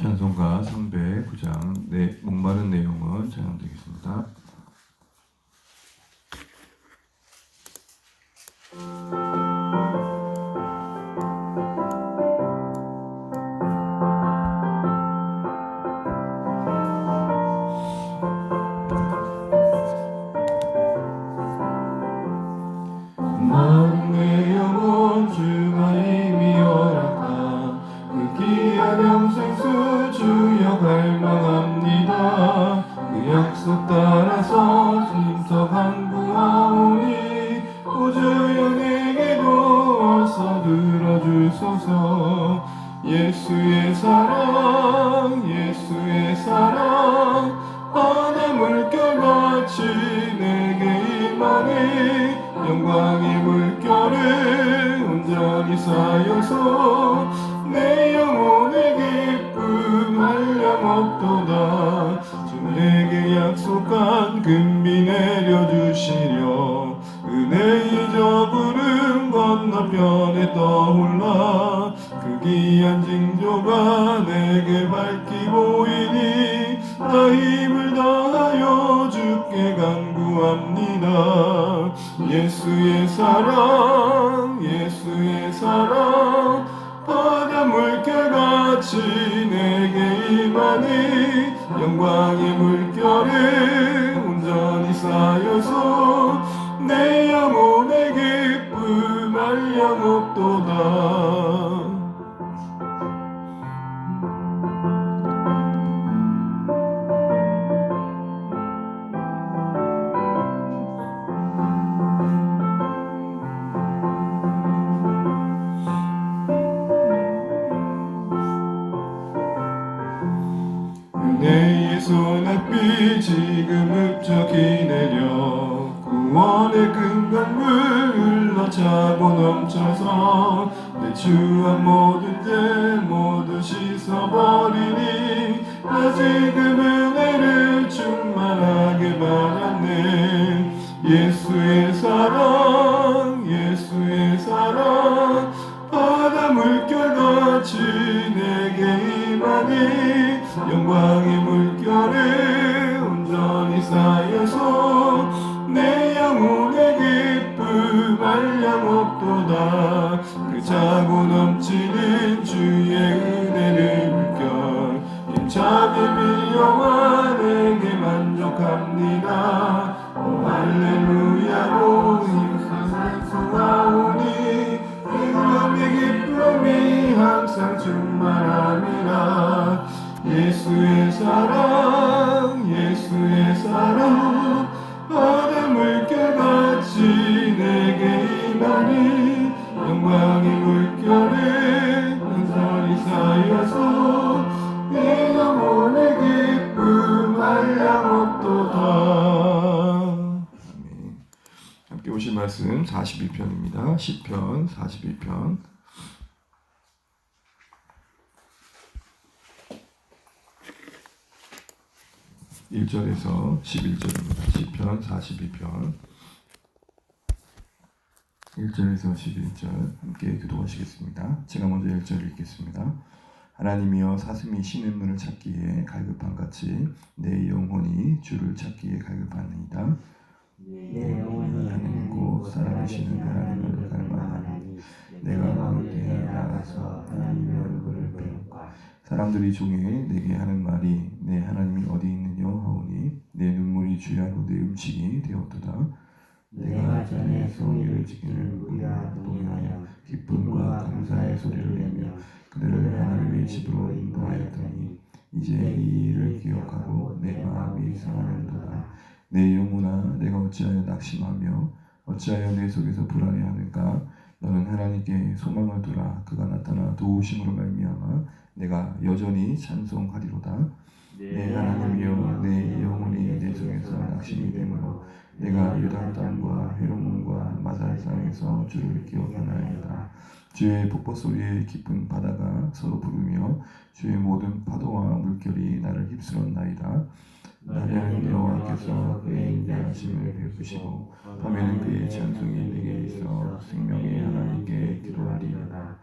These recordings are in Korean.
찬송가 309장 목마른 내용은 찬양드리겠습니다. 마른 내 영혼 주가 이미 허락한 그 귀한 영생수 주여 갈망합니다. 그 약속 따라서 힘써 간구하오니 오 주여 내게도 어서 들어주소서. 예수의 사랑 예수의 사랑 바다 물결같이 내게 임하니 영광의 물결에 온전히 쌓여서 내 영혼의 기쁨 한량없도다. 주 내게 약속한 금비 내려주시려 은혜의 저 구름 건너편에 떠올라 그 귀한 징조가 내게 밝히 보이니 나 힘을 다하여 주께 간구합니다. 예수의 사랑 예수의 사랑 바다 물결같이 내게 임하니 영광의 물결에 온전히 쌓여서 내 영혼의 기쁨 한량없도다. 은혜의 손햇빛 지금 흡족히 내려 구원의 큰 강물 흘러차고 넘쳐서 내 추한 모든 죄 모두 씻어버리니 나 지금 은혜를 충만하게 받았네. 예수의 사랑 예수의 사랑 바다 물결같이 내게 임하니 영광의 물결에 온전히 쌓여서 내 영혼의 기쁨 한량없도다. 그 차고 넘치는 주의 은혜를 물결 힘차게 빌려와 내게 만족합니다. 오 할렐루야로 힘써 찬송하오니 영광의 기쁨이 항상 충만함이라. 예수의 사랑 예수의 사랑 바다 물결같이 내게 임하니 영광의 물결에 온전히 쌓여서 내 영혼의 기쁨 한량없도다. 함께 오신 말씀 42편입니다. 시편 42편 1절에서 11절입니다. 시편 42편 1절에서 11절 함께 교독하시겠습니다. 제가 먼저 1절을 읽겠습니다. 하나님이여 사슴이 시냇물을 찾기에 갈급한같이 내 영혼이 주를 찾기에 갈급하니이다. 내 영혼이 하나님 곧 살아계시는 하나님을 갈망하니 내가 남을 때에 나가서 하나님의 얼굴을 배울까. 사람들이 종에 내게 하는 말이 내 하나님이 어디 있느냐 하오니 내 눈물이 주야로 내 음식이 되었도다. 내가 전에 성의를 지키는 우리와 동행하여 기쁨과 감사의 소리를 내며 그들을 하나님의 집으로 인도하였더니 이제 이 일을 기억하고 내 마음이 상하는도다. 내 영혼아 내가 어찌하여 낙심하며 어찌하여 내 속에서 불안해하는가. 너는 하나님께 소망을 두라. 그가 나타나 도우심으로 말미암아 내가 여전히 찬송하리로다. 내 하나님이여 내 영혼이 내 속에서 낙심이 되므로 내가 유다 땅과 헤르몬과 마살산에서 주를 기억하나이다. 주의 폭포 소리에 깊은 바다가 서로 부르며 주의 모든 파도와 물결이 나를 휩쓸었나이다. 낮에는 여호와께서 그의 인자하심을 베푸시고 밤에는 그의 찬송이 내게 있어 생명의 하나님께 기도하리이다.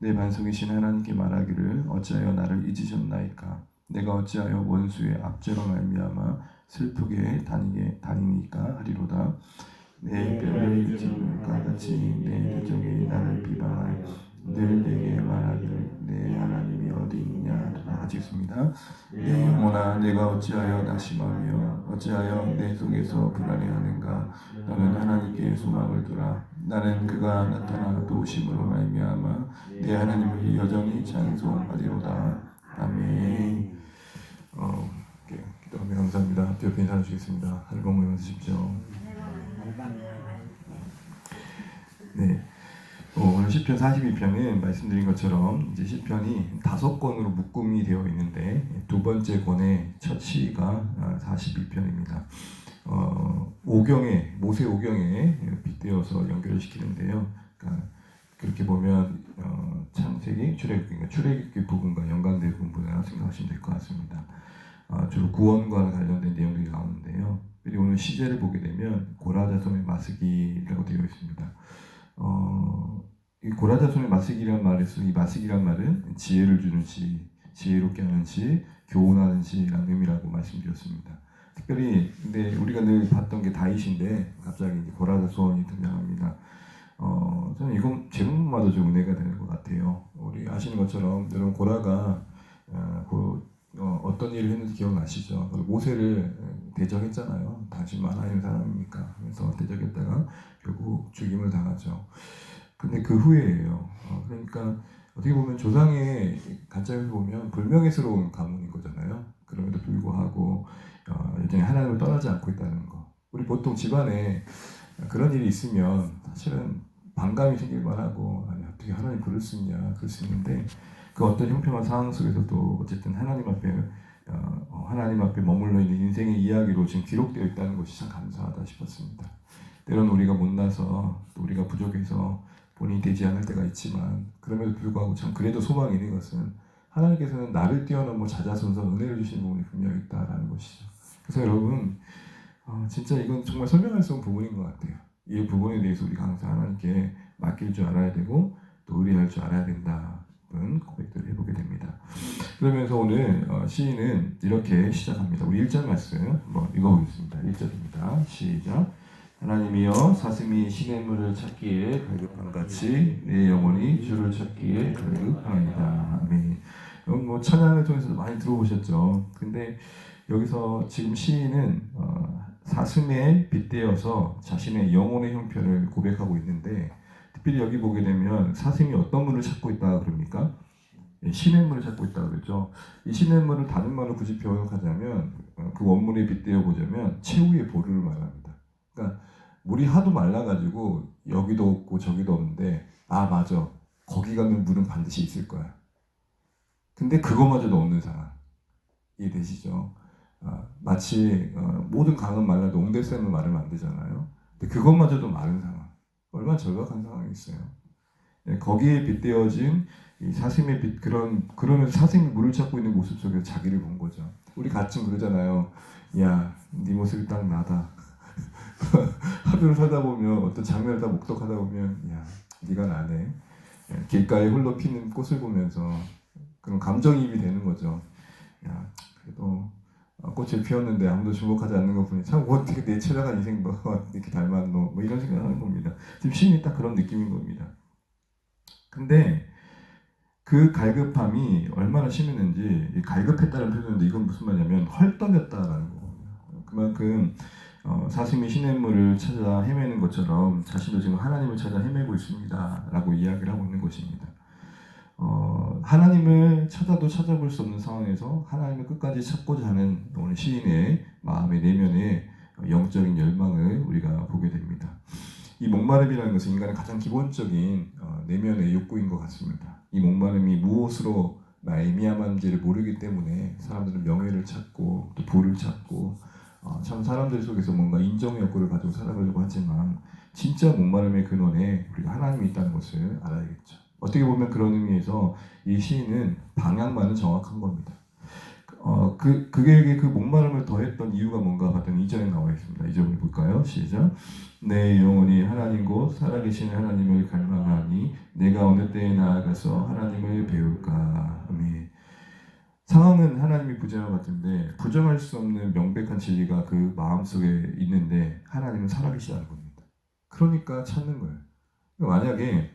내 반석이신 하나님께 말하기를 어찌하여 나를 잊으셨나이까. 내가 어찌하여 원수의 압제로 말미암아 슬프게 다니니까 하리로다. 내 뼈를 잊음과 같이 내 대적이 나를 비방하여 늘 내게 말하기를 내 하나님이 어디 있느냐. 다 같이 읽습니다. 내 영혼아 내가 어찌하여 낙심하며 어찌하여 내 속에서 불안해하는가. 너는 하나님께 소망을 두라. 나는 그가 나타나 도우심으로 말미암아 내 하나님을 여전히 찬송하리로다. 아멘. 기도하며 감사합니다. 앞뒤 옆에 인사해 주겠습니다. 하늘 공무에 만드십시오. 네. 오늘 시편 42편은 말씀드린 것처럼 이제 시편이 5권으로 묶음이 되어 있는데 두 번째 권의 첫 시가 42편입니다. 오경에 모세 오경에 빗대어서 연결을 시키는데요. 그러니까 그렇게 보면 창세기, 출애굽기 부분과 연관된 부분이라고 생각하시면 될 것 같습니다. 주로 구원과 관련된 내용들이 나오는데요. 그리고 오늘 시제를 보게 되면 고라자손의 마스기라고 되어 있습니다. 이 고라자손의 마스기란 말에서 이 마스기란 말은 지혜를 주는 시, 지혜롭게 하는 시, 교훈하는 시라는 의미라고 말씀드렸습니다. 특별히 근데 우리가 늘 봤던 게 다윗인데 갑자기 이제 고라자손이 등장합니다. 저는 이건 제목마다 좀 은혜가 되는 것 같아요. 우리 아시는 것처럼 여러분 고라가 어떤 일을 했는지 기억나시죠? 모세를 대적했잖아요. 당신만 하는 사람입니까? 그래서 대적했다가 결국 죽임을 당하죠. 근데 그 후에예요. 그러니까 어떻게 보면 조상의 관점에서 보면 불명예스러운 가문인 거잖아요. 그럼에도 불구하고 여전히 하나님을 떠나지 않고 있다는 거. 우리 보통 집안에 그런 일이 있으면 사실은 반감이 생길만 하고 아니 어떻게 하나님 그럴 수 있냐 그럴 수 있는데 그 어떤 형편과 상황 속에서도 어쨌든 하나님 앞에 머물러 있는 인생의 이야기로 지금 기록되어 있다는 것이 참 감사하다 싶었습니다. 때로는 우리가 못나서 또 우리가 부족해서 본인이 되지 않을 때가 있지만 그럼에도 불구하고 참 그래도 소망이 있는 것은 하나님께서는 나를 뛰어넘어 자자손손 은혜를 주시는 부분이 분명히 있다라는 것이죠. 그래서 여러분 진짜 이건 정말 설명할 수 없는 부분인 것 같아요. 이 부분에 대해서 우리가 항상 하나님께 맡길 줄 알아야 되고 또 의뢰할 줄 알아야 된다는 고백들을 해보게 됩니다. 그러면서 오늘 시인은 이렇게 시작합니다. 우리 1절 말씀 한번 읽어보겠습니다. 1절입니다. 시작. 하나님이여 사슴이 시냇물을 찾기에 갈급함같이 내 영혼이 주를 찾기에 갈급하나이다. 아멘. 이건 찬양을 통해서도 많이 들어보셨죠. 근데 여기서 지금 시인은 사슴에 빗대어서 자신의 영혼의 형편을 고백하고 있는데 특별히 여기 보게 되면 사슴이 어떤 물을 찾고 있다 그럽니까? 시냇물을 찾고 있다 그러죠. 이 시냇물을 다른 말로 굳이 표현하자면 그 원문에 빗대어 보자면 최후의 보루를 말합니다. 그러니까 물이 하도 말라가지고 여기도 없고 저기도 없는데 맞아 거기 가면 물은 반드시 있을 거야. 근데 그거마저도 없는 상황. 이해되시죠? 마치 모든 강은 말라도 옹달샘을 마르면 안 되잖아요. 근데 그것마저도 마른 상황. 얼마나 절박한 상황이 있어요. 거기에 빗대어진 이 사슴의 빛 그러면서 사슴이 물을 찾고 있는 모습 속에서 자기를 본 거죠. 우리 가끔 그러잖아요. 야, 네 모습이 딱 나다. 하루를 살다 보면 어떤 장면을 다 목격하다 보면 야, 네가 나네. 길가에 홀로 피는 꽃을 보면서 그런 감정이입이 되는 거죠. 야, 그래도 꽃이 피었는데 아무도 주목하지 않는 것 보니 참 어떻게 내 처량한 인생 너와 이렇게 닮았노 뭐 이런 생각을 하는 겁니다. 지금 시인이 딱 그런 느낌인 겁니다. 근데 그 갈급함이 얼마나 심했는지 갈급했다는 표현인데 이건 무슨 말이냐면 헐떡였다라는 거거든요. 그만큼 사슴이 시냇물을 찾아 헤매는 것처럼 자신도 지금 하나님을 찾아 헤매고 있습니다 라고 이야기를 하고 있는 것입니다. 하나님을 찾아도 찾아볼 수 없는 상황에서 하나님을 끝까지 찾고자 하는 오늘 시인의 마음의 내면의 영적인 열망을 우리가 보게 됩니다. 이 목마름이라는 것은 인간의 가장 기본적인 내면의 욕구인 것 같습니다. 이 목마름이 무엇으로 말미암은지를 모르기 때문에 사람들은 명예를 찾고 또 부를 찾고 참 사람들 속에서 뭔가 인정 욕구를 가지고 살아가려고 하지만 진짜 목마름의 근원에 우리가 하나님이 있다는 것을 알아야겠죠. 어떻게 보면 그런 의미에서 이 시인은 방향만은 정확한 겁니다. 그에게 그 목마름을 더했던 이유가 뭔가 봤더니 2절에 나와 있습니다. 2절을 볼까요? 시작. 내 영혼이 하나님 곧 살아계신 하나님을 갈망하니 내가 어느 때에 나아가서 하나님을 배울까. 아멘. 상황은 하나님이 부정한 것 같은데 부정할 수 없는 명백한 진리가 그 마음속에 있는데 하나님은 살아계시다는 겁니다. 그러니까 찾는 거예요. 만약에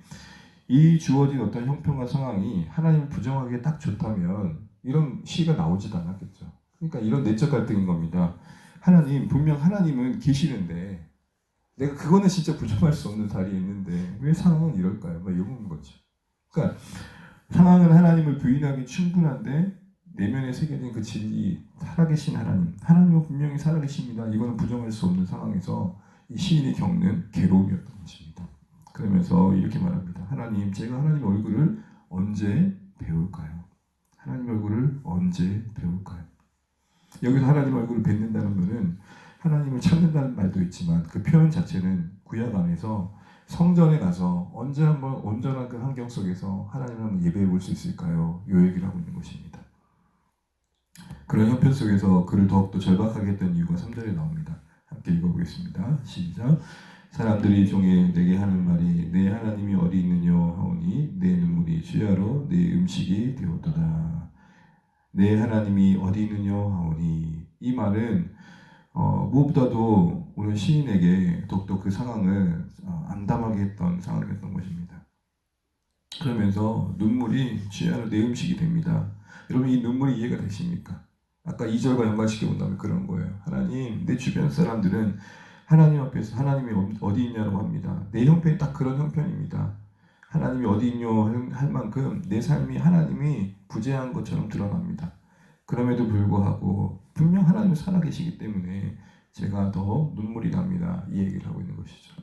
이 주어진 어떤 형편과 상황이 하나님을 부정하기에 딱 좋다면 이런 시가 나오지도 않았겠죠. 그러니까 이런 내적 갈등인 겁니다. 분명 하나님은 계시는데 내가 그거는 진짜 부정할 수 없는 자리에 있는데 왜 상황은 이럴까요? 막 이런 거죠. 그러니까 상황은 하나님을 부인하기 충분한데 내면에 새겨진 그 진리, 살아계신 하나님은 분명히 살아계십니다. 이거는 부정할 수 없는 상황에서 이 시인이 겪는 괴로움이었던 것입니다. 그러면서 이렇게 말합니다. 하나님, 제가 하나님 얼굴을 언제 배울까요? 하나님 얼굴을 언제 배울까요? 여기서 하나님 얼굴을 뵙는다는 것은 하나님을 찾는다는 말도 있지만 그 표현 자체는 구약 안에서 성전에 가서 언제 한번 온전한 그 환경 속에서 하나님을 한번 예배해 볼 수 있을까요? 이 얘기를 하고 있는 것입니다. 그런 형편 속에서 그를 더욱더 절박하게 했던 이유가 3절에 나옵니다. 함께 읽어보겠습니다. 시작. 사람들이 종에 내게 하는 말이 내 하나님이 어디 있느냐 하오니 내 눈물이 주야로 내 음식이 되었도다. 내 하나님이 어디 있느냐 하오니 이 말은 무엇보다도 오늘 시인에게 더욱더 그 상황을 암담하게 했던 상황이었던 것입니다. 그러면서 눈물이 주야로 내 음식이 됩니다. 여러분 이 눈물이 이해가 되십니까? 아까 2절과 연관시켜 본다면 그런 거예요. 하나님, 내 주변 사람들은 하나님 앞에서 하나님이 어디 있냐고 합니다. 내 형편이 딱 그런 형편입니다. 하나님이 어디 있냐 할 만큼 내 삶이 하나님이 부재한 것처럼 드러납니다. 그럼에도 불구하고 분명 하나님이 살아계시기 때문에 제가 더 눈물이 납니다. 이 얘기를 하고 있는 것이죠.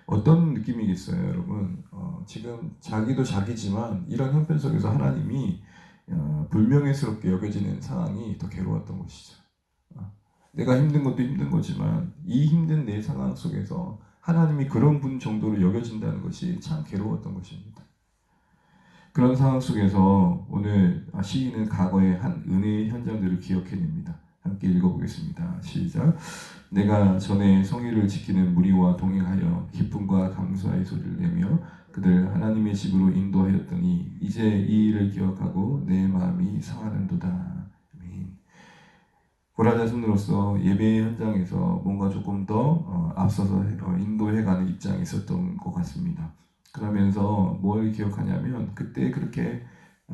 어떤 느낌이겠어요, 여러분? 지금 자기도 자기지만 이런 형편 속에서 하나님이 불명예스럽게 여겨지는 상황이 더 괴로웠던 것이죠. 내가 힘든 것도 힘든 거지만 이 힘든 내 상황 속에서 하나님이 그런 분 정도로 여겨진다는 것이 참 괴로웠던 것입니다. 그런 상황 속에서 오늘 시인은 과거의 한 은혜의 현장들을 기억해냅니다. 함께 읽어보겠습니다. 시작. 내가 전에 성의를 지키는 무리와 동행하여 기쁨과 감사의 소리를 내며 그들 하나님의 집으로 인도하였더니 이제 이 일을 기억하고 내 마음이 상하는도다. 아멘. 고라자손으로서 예배의 현장에서 뭔가 조금 더 앞서서 인도해가는 입장이 있었던 것 같습니다. 그러면서 뭘 기억하냐면 그때 그렇게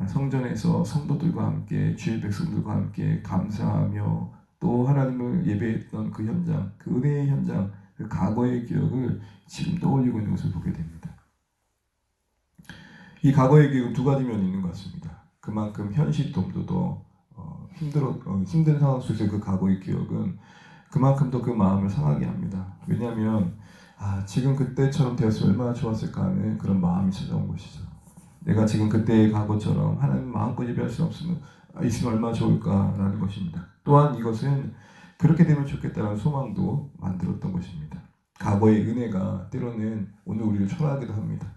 성전에서 성도들과 함께 주의 백성들과 함께 감사하며 또 하나님을 예배했던 그 현장, 그 은혜의 현장, 그 과거의 기억을 지금 떠올리고 있는 것을 보게 됩니다. 이 과거의 기억은 두 가지 면이 있는 것 같습니다. 그만큼 현실도 더 힘든 상황 속에서 그 과거의 기억은 그만큼 더 그 마음을 상하게 합니다. 왜냐하면 지금 그때처럼 되었으면 얼마나 좋았을까 하는 그런 마음이 찾아온 것이죠. 내가 지금 그때의 과거처럼 하나님 마음껏 예배할 수 있으면 얼마나 좋을까라는 것입니다. 또한 이것은 그렇게 되면 좋겠다는 소망도 만들었던 것입니다. 과거의 은혜가 때로는 오늘 우리를 초라하기도 합니다.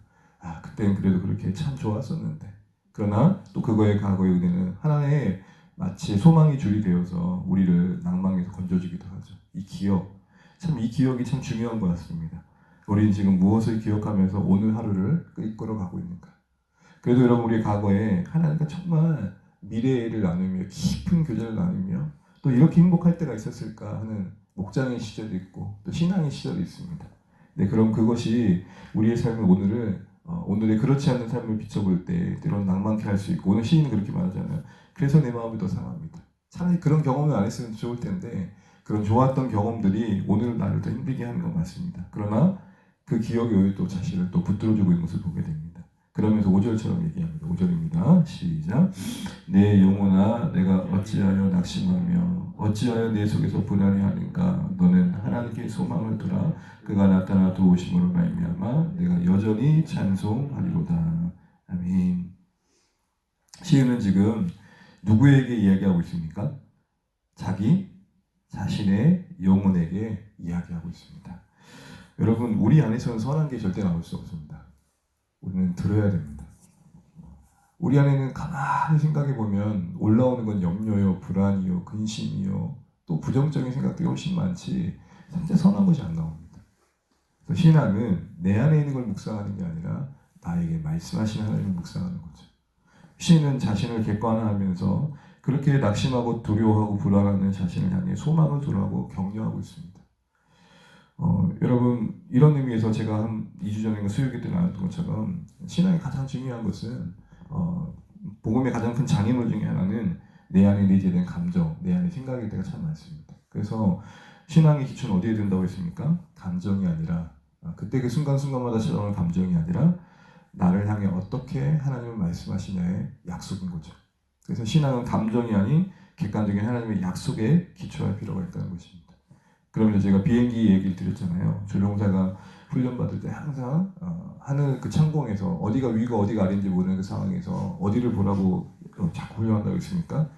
그때는 그래도 그렇게 참 좋았었는데. 그러나 또 그거의 과거의 은혜는 하나의 마치 소망이 줄이 되어서 우리를 낭망에서 건져주기도 하죠. 이 기억이 참 중요한 것 같습니다. 우리는 지금 무엇을 기억하면서 오늘 하루를 이끌어가고 있는가? 그래도 여러분 우리 과거에 하나님과 정말 미래를 나누며 깊은 교제를 나누며 또 이렇게 행복할 때가 있었을까 하는 목장의 시절도 있고 또 신앙의 시절도 있습니다. 네, 그럼 그것이 우리의 삶을 오늘의 그렇지 않은 삶을 비춰볼 때 때로는 낭만케 할 수 있고 오늘 시인은 그렇게 말하잖아요. 그래서 내 마음이 더 상합니다. 차라리 그런 경험을 안 했으면 좋을 텐데 그런 좋았던 경험들이 오늘 나를 더 힘들게 하는 건 맞습니다. 그러나 그 기억이 오히려 또 자신을 또 붙들어주고 있는 것을 보게 됩니다. 그러면서 5절처럼 얘기합니다. 5절입니다. 시작. 내 영혼아 내가 어찌하여 낙심하며 어찌하여 내 속에서 불안해하는가. 너는 하나님께 소망을 두라. 그가 나타나 도우심으로 말미암아 내가 여전히 찬송하리로다. 아멘. 시인은 지금 누구에게 이야기하고 있습니까? 자기 자신의 영혼에게 이야기하고 있습니다. 여러분 우리 안에서는 선한 게 절대 나올 수 없습니다. 우리는 들어야 됩니다. 우리 안에는 가만히 생각해 보면 올라오는 건 염려요, 불안이요, 근심이요, 또 부정적인 생각들이 훨씬 많지 진짜 선한 것이 안 나옵니다. 그래서 신앙은 내 안에 있는 걸 묵상하는 게 아니라 나에게 말씀하시는 하나님을 묵상하는 거죠. 신은 자신을 객관화하면서 그렇게 낙심하고 두려워하고 불안하는 자신을 향해 소망을 도하고 격려하고 있습니다. 여러분 이런 의미에서 제가 한 2주 전에 수요일 때 나눴던 것처럼 신앙의 가장 중요한 것은 복음의 가장 큰 장애물 중에 하나는 내 안에 내재된 감정, 내 안에 생각일 때가 참 많습니다. 그래서 신앙의 기초는 어디에 든다고 했습니까? 감정이 아니라 그때 그 순간순간마다 찾아오는 감정이 아니라 나를 향해 어떻게 하나님을 말씀하시냐의 약속인 거죠. 그래서 신앙은 감정이 아닌 객관적인 하나님의 약속에 기초할 필요가 있다는 것입니다. 그러면 제가 비행기 얘기를 드렸잖아요. 조종사가 훈련받을 때 항상 하늘 그 창공에서 어디가 위가 어디가 아래인지 모르는 그 상황에서 어디를 보라고 자꾸 훈련한다고 했습니까?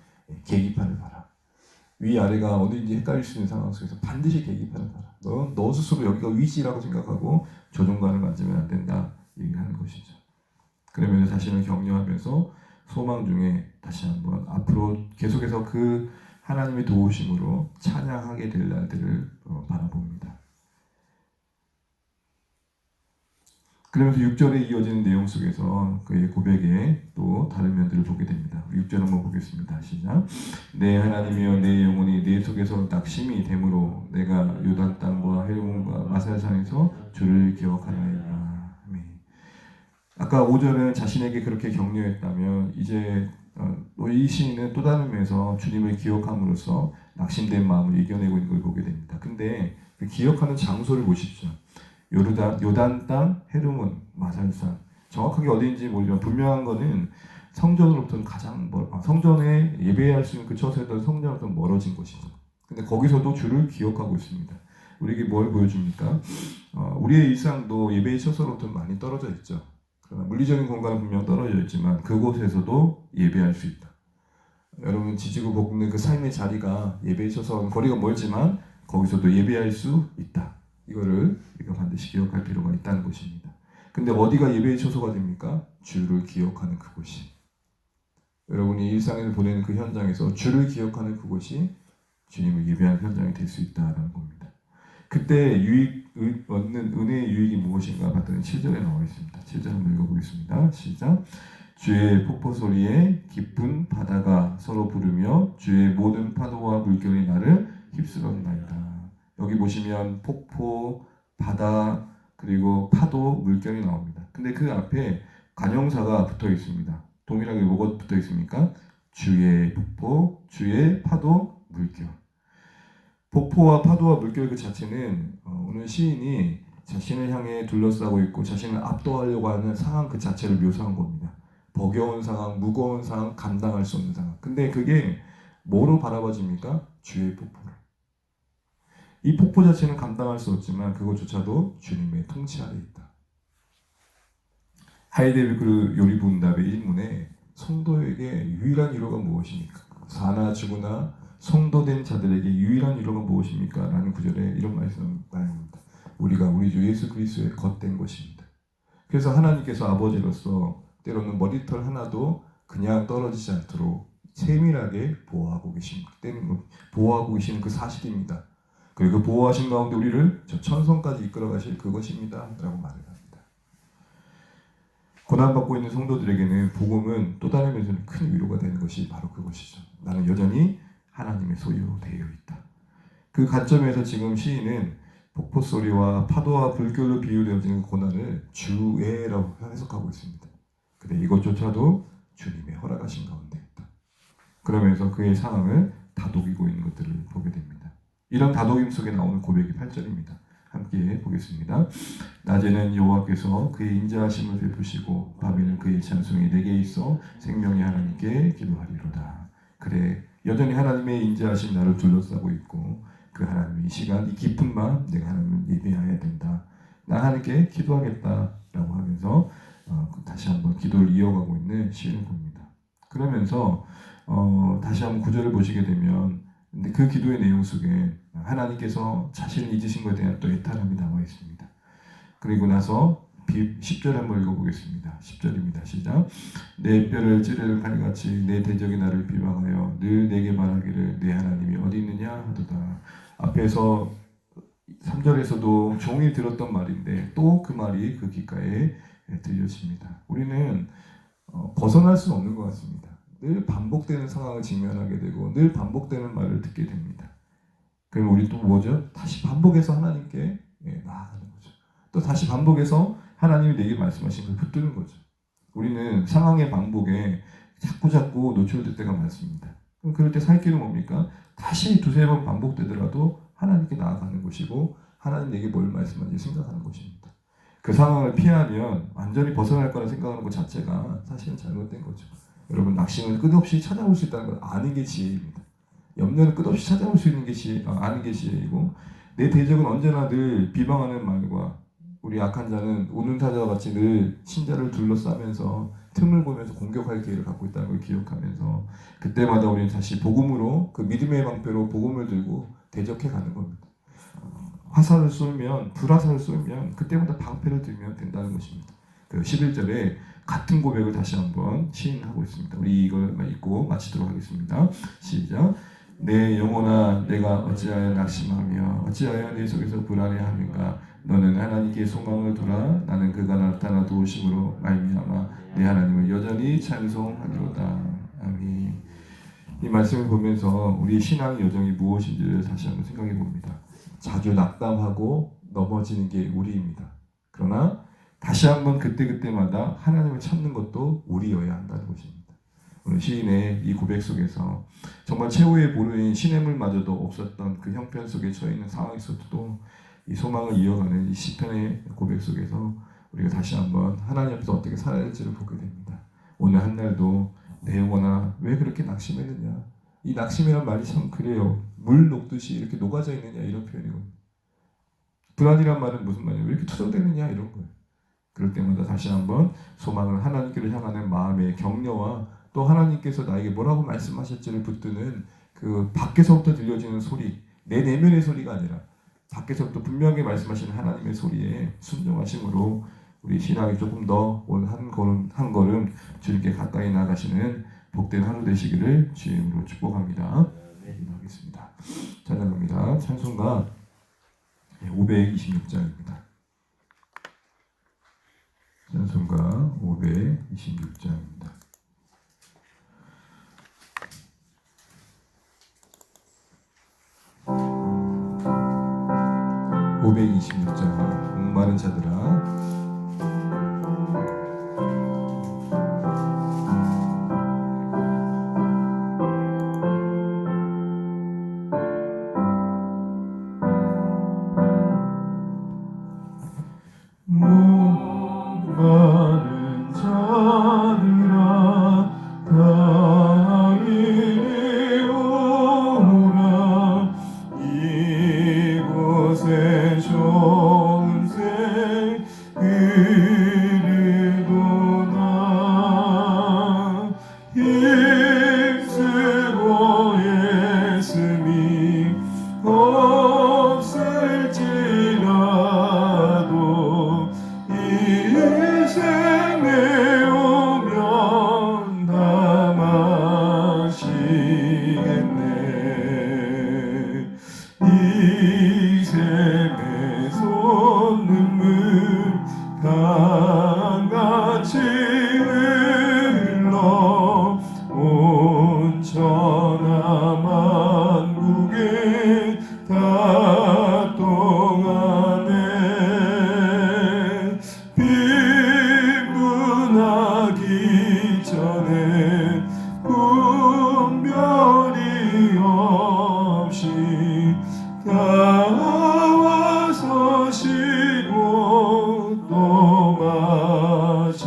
계기판을 봐라. 위 아래가 어디인지 헷갈릴 수 있는 상황 속에서 반드시 계기판을 봐라. 너 스스로 여기가 위지라고 생각하고 조종관을 만지면 안 된다 얘기하는 것이죠. 그러면서 자신을 격려하면서 소망 중에 다시 한번 앞으로 계속해서 그 하나님의 도우심으로 찬양하게 될 날들을 바라봅니다. 그러면서 6절에 이어지는 내용 속에서 그의 고백에 또 다른 면들을 보게 됩니다. 6절 한번 보겠습니다. 시작. 내 하나님이여 내 영혼이 내 속에서 낙심이 되므로 내가 요단 땅과 헤르몬과 마살산에서 주를 기억하나이다. 아멘. 아까 5절은 자신에게 그렇게 격려했다면 이제 이 시인은 또 다른 면에서 주님을 기억함으로써 낙심된 마음을 이겨내고 있는 걸 보게 됩니다. 근데 그 기억하는 장소를 보십시오. 요단 땅, 헤르몬, 마살산. 정확하게 어디인지 모르지만 분명한 거는 성전으로부터는 성전에 예배할 수 있는 그 처소에서 성전으로부터 멀어진 곳이죠. 근데 거기서도 주를 기억하고 있습니다. 우리에게 뭘 보여줍니까? 우리의 일상도 예배의 처소로부터 많이 떨어져 있죠. 그러나 물리적인 공간은 분명 떨어져 있지만 그곳에서도 예배할 수 있다. 여러분 지지고 볶는 그 삶의 자리가 예배의 처소와는 거리가 멀지만 거기서도 예배할 수 있다. 이거를 우리가 반드시 기억할 필요가 있다는 것입니다. 근데 어디가 예배의 처소가 됩니까? 주를 기억하는 그곳이. 여러분이 일상에서 보내는 그 현장에서 주를 기억하는 그곳이 주님을 예배하는 현장이 될 수 있다는 겁니다. 그때 얻는 은혜의 유익이 무엇인가 봤더니 7절에 나와 있습니다. 7절 한번 읽어보겠습니다. 시작. 주의 폭포 소리에 깊은 바다가 서로 부르며 주의 모든 파도와 물결이 나를 휩쓸었나이다. 여기 보시면 폭포, 바다, 그리고 파도, 물결이 나옵니다. 근데 그 앞에 관형사가 붙어 있습니다. 동일하게 뭐가 붙어 있습니까? 주의 폭포, 주의 파도, 물결. 폭포와 파도와 물결 그 자체는 오늘 시인이 자신을 향해 둘러싸고 있고 자신을 압도하려고 하는 상황 그 자체를 묘사한 겁니다. 버거운 상황, 무거운 상황, 감당할 수 없는 상황. 근데 그게 뭐로 바라봐집니까? 주의 폭포로. 이 폭포 자체는 감당할 수 없지만 그것조차도 주님의 통치 아래 있다. 하이데베르크 요리분답의 1문에 성도에게 유일한 위로가 무엇입니까? 사나 죽으나 성도된 자들에게 유일한 위로가 무엇입니까? 라는 구절에 이런 말씀을 말합니다. 우리가 우리 주 예수 그리스도의 겉된 것입니다. 그래서 하나님께서 아버지로서 때로는 머리털 하나도 그냥 떨어지지 않도록 세밀하게 보호하고 계시는 그 사실입니다. 그리고 보호하신 가운데 우리를 저 천성까지 이끌어 가실 그것입니다. 라고 말을 합니다. 고난받고 있는 성도들에게는 복음은 또 다른 면에서는 큰 위로가 되는 것이 바로 그것이죠. 나는 여전히 하나님의 소유되어 있다. 그 관점에서 지금 시인은 폭포 소리와 파도와 불결로 비유되어지는 고난을 주애라고 해석하고 있습니다. 근데 이것조차도 주님의 허락하신 가운데 있다. 그러면서 그의 상황을 다독이고 있는 것들을 보게 됩니다. 이런 다독임 속에 나오는 고백이 8절입니다. 함께 보겠습니다. 낮에는 여호와께서 그의 인자하심을 베푸시고 밤에는 그의 찬송이 내게 있어 생명의 하나님께 기도하리로다. 그래 여전히 하나님의 인자하심 나를 둘러싸고 있고 그 하나님의 이 시간 이 깊은 밤 내가 하나님을 예배해야 된다. 나 하나님께 기도하겠다라고 하면서 다시 한번 기도를 이어가고 있는 시인을 봅니다. 그러면서 다시 한번 구절을 보시게 되면 근데 그 기도의 내용 속에 하나님께서 자신을 잊으신 것에 대한 또 애타람이 나와 있습니다. 그리고 나서 10절 한번 읽어보겠습니다. 10절입니다. 시작. 내 뼈를 찌르는 칼같이 내 대적이 나를 비방하여 늘 내게 말하기를 내 하나님이 어디 있느냐 하도다. 앞에서 3절에서도 종이 들었던 말인데 또 그 말이 그 귓가에 들려집니다. 우리는 벗어날 수 없는 것 같습니다. 늘 반복되는 상황을 직면하게 되고 늘 반복되는 말을 듣게 됩니다. 그럼 우리 또 뭐죠? 다시 반복해서 하나님께 나아가는 거죠. 또 다시 반복해서 하나님이 내게 말씀하신 걸 붙드는 거죠. 우리는 상황의 반복에 자꾸 노출될 때가 많습니다. 그럼 그럴 때 살 길은 뭡니까? 다시 두세 번 반복되더라도 하나님께 나아가는 것이고 하나님 내게 뭘 말씀하는지 생각하는 것입니다. 그 상황을 피하면 완전히 벗어날 거라 생각하는 것 자체가 사실은 잘못된 거죠. 여러분, 낙심은 끝없이 찾아올 수 있다는 걸 아는 게 지혜입니다. 염려는 끝없이 찾아올 수 있는 게 아는 게 지혜이고, 내 대적은 언제나 늘 비방하는 말과 우리 악한 자는 우는 사자와 같이 늘 신자를 둘러싸면서 틈을 보면서 공격할 기회를 갖고 있다는 걸 기억하면서 그때마다 우리는 다시 복음으로 그 믿음의 방패로 복음을 들고 대적해 가는 겁니다. 화살을 쏘면 불화살을 쏘면 그때마다 방패를 들면 된다는 것입니다. 그 11절에 같은 고백을 다시 한번 시인하고 있습니다. 우리 이걸 읽고 마치도록 하겠습니다. 시작. 내 영혼아 내가 어찌하여 낙심하며 어찌하여 내 속에서 불안해함인가. 너는 하나님께 소망을 두라. 나는 그가 나타나 도우심으로 말미암아 내 하나님을 여전히 찬송하리로다. 아멘. 이 말씀을 보면서 우리 신앙의 여정이 무엇인지를 다시 한번 생각해 봅니다. 자주 낙담하고 넘어지는 게 우리입니다. 그러나 다시 한번 그때마다 하나님을 찾는 것도 우리여야 한다는 것입니다. 오늘 시인의 이 고백 속에서 정말 최후의 보루인 시냇물마저도 없었던 그 형편 속에 처해 있는 상황에서도 이 소망을 이어가는 이 시편의 고백 속에서 우리가 다시 한번 하나님 앞에서 어떻게 살아야 할지를 보게 됩니다. 오늘 한 날도 내 영혼아 왜 그렇게 낙심했느냐. 이 낙심이란 말이 참 그래요. 물 녹듯이 이렇게 녹아져 있느냐 이런 표현이거든요. 불안이란 말은 무슨 말이에요? 왜 이렇게 투정되느냐 이런 거예요. 그럴 때마다 다시 한번 소망을 하나님께로 향하는 마음의 격려와 또 하나님께서 나에게 뭐라고 말씀하실지를 붙드는 그 밖에서부터 들려지는 소리, 내 내면의 소리가 아니라 밖에서부터 분명하게 말씀하시는 하나님의 소리에 순종하심으로 우리 신앙이 조금 더 한 걸음 주님께 가까이 나가시는 복된 하루 되시기를 주의 이름으로 축복합니다. 기도하겠습니다. 찬양합니다. 찬송가 526장입니다. 찬송가 526장입니다. 526장 목마른 자들아 목마른 자들아 다 이리 오라. 이곳에 좋은 새 흐르도다. 힘쓰고 예수님 없을지라도 인생 내오면 다 마시겠네. 이 샘의 솟는물 강같이 흘러 온 천하 만국에 다 동하네. 빈문하기 전에 분별이 없이 다 와서 쉬고 또 마시겠네.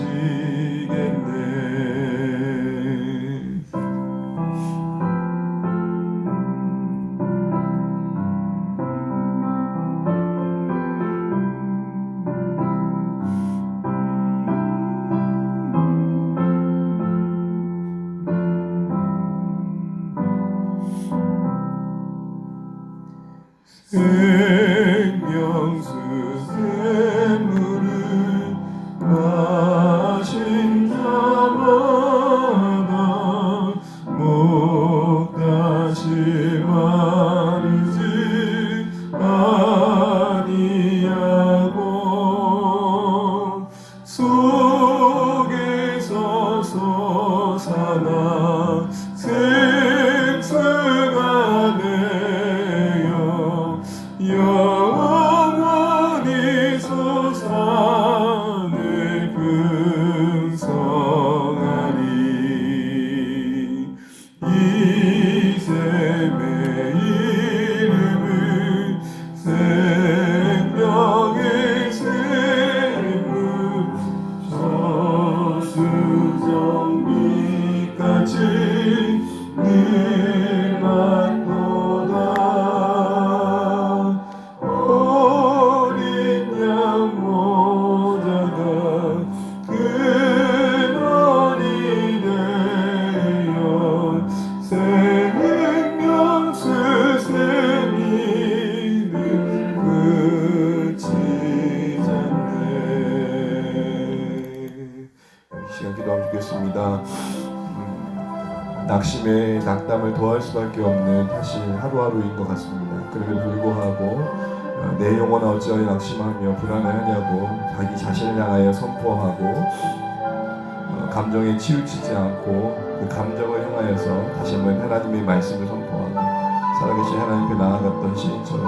생명수 샘물을 일만도다 어린 양 모자가 근원이 되어 생명 스승이는 그치지 않네. 이 시간 기도하면 좋겠습니다. 낙심에 낙담을 더할 수밖에 없는 사실 하루하루인 것 같습니다. 그럼에도 불구하고 내 영혼아 어찌하여 낙심하며 불안해하냐고 자기 자신을 향하여 선포하고 감정에 치우치지 않고 그 감정을 향하여서 다시 한번 하나님의 말씀을 선포하고 살아계신 하나님 앞에 나아갔던 시인처럼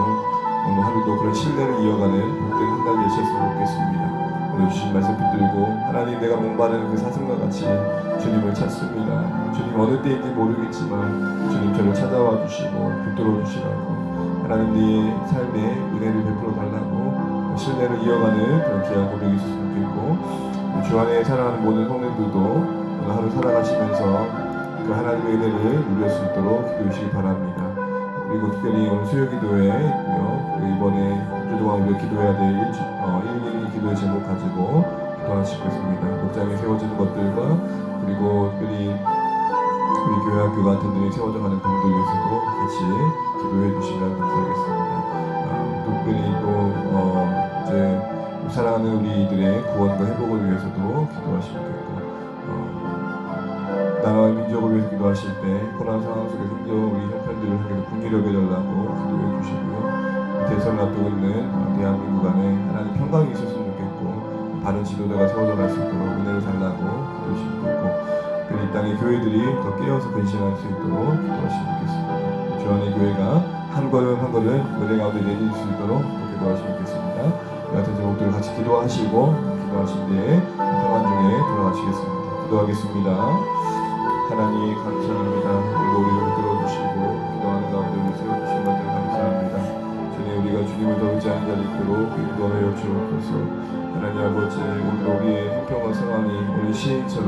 오늘 하루도 그런 신뢰를 이어가는 복된 한 달 되셨으면 좋겠습니다. 오늘 주신 말씀 붙들고 하나님 내가 목마르는 그 사슴과 같이 주님을 찾습니다. 주님 어느 때인지 모르겠지만 주님 저를 찾아와 주시고 붙들어 주시라고 하나님 네 삶에 은혜를 베풀어 달라고 신뢰를 이어가는 그런 귀한 고백이 있었으면 좋겠고 주 안에 사랑하는 모든 성도들도 오늘 하루 살아가시면서 그 하나님의 은혜를 누릴 수 있도록 기도해 주시기 바랍니다. 그리고 특별히 오늘 수요기도회 이번에 한 주 동안 우리가 기도해야 될 112 기도의 제목 가지고 기도하시겠습니다. 목장에 세워지는 것들과 그리고 특별히 우리 교회 학교 같은 데에 세워져 가는 분들 위해서도 같이 기도해 주시면 감사하겠습니다. 특별히 또 이제 사랑하는 우리들의 구원과 회복을 위해서도 기도하시면 좋겠고 나라와 민족을 위해서 기도하실 때 코로나 상황 속에 생겨 우리 형편들을 하기로 분기력해 달라고 기도해 주시고요. 대선을 앞두고 있는 대한민국 안에 하나님 평강이 있었으면 좋겠고 바른 지도자가 세워져 갈 수 있도록 은혜를 달라고 기도해 주시면 좋겠고 이 땅의 교회들이 더 깨어서 변신할 수 있도록 기도하시면 좋겠습니다. 주 안의 교회가 한 걸음 한 걸음 은혜 가운데 내릴 수 있도록 기도하시면 좋겠습니다. 이 같은 제목들을 같이 기도하시고 기도하신 뒤에 평안 중에 돌아가시겠습니다. 기도하겠습니다. 하나님 감사합니다. 오늘도 우리를 들어주시고 기도하는 가운데 우리 세워주신 것들 감사합니다. 주님 우리가 주님을 더 의지하는 자리 있도록 인도하여 주옵소서. 하나님 아버지 오늘도 우리의 형평한 상황이 오늘 시인처럼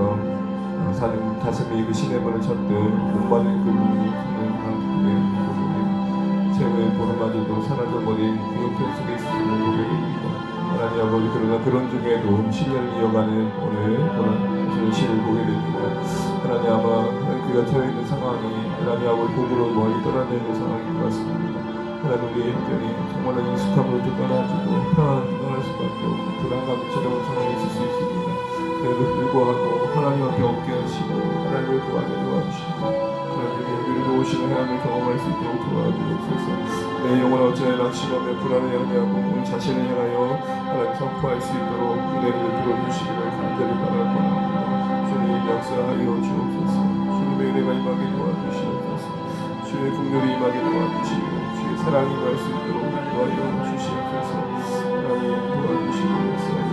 가슴이 그 시냇물을 쳤듯 목마른 그 물을 붓는 한국의 최후의 보름마저도 사라져버린 그 형편 속에 있으시는 고백입니다. 하나님 아버지 그러나 그런 중에도 신뢰를 이어가는 오늘 그런 시를 보게 됩니다. 하나님 아마 그가 처해있는 상황이 하나님 아버지 복으로 멀리 떨어져 있는 상황인 것 같습니다. 하나님 우리의 형편이 정말 익숙함으로 떠나지고 평안을 떠날 수밖에 없고 불안감이 찾아온 상황이 있을 수 있습니다. 그래도 불구하고 하나님 앞에 얻게 하시고 하나님을 구하게 도와주시고 하나님의 여기를 도우시는 하나님을 경험할 수 있도록 도와주옵소서. 내 영혼 어찌하여 낙심하며 불안해하냐고 오늘 자신을 향하여 하나님 선포할 수 있도록 은혜를 베풀어주시기를 간절히 바라옵나이다. 주님 역사하여 주옵소서. 주님의 은혜가 임하게 도와주시옵소서. 주의 긍휼이 임하게 도와주시고 주의 사랑이 임할 수 있도록 도와주시옵소서. 하나님 도와주시옵소서.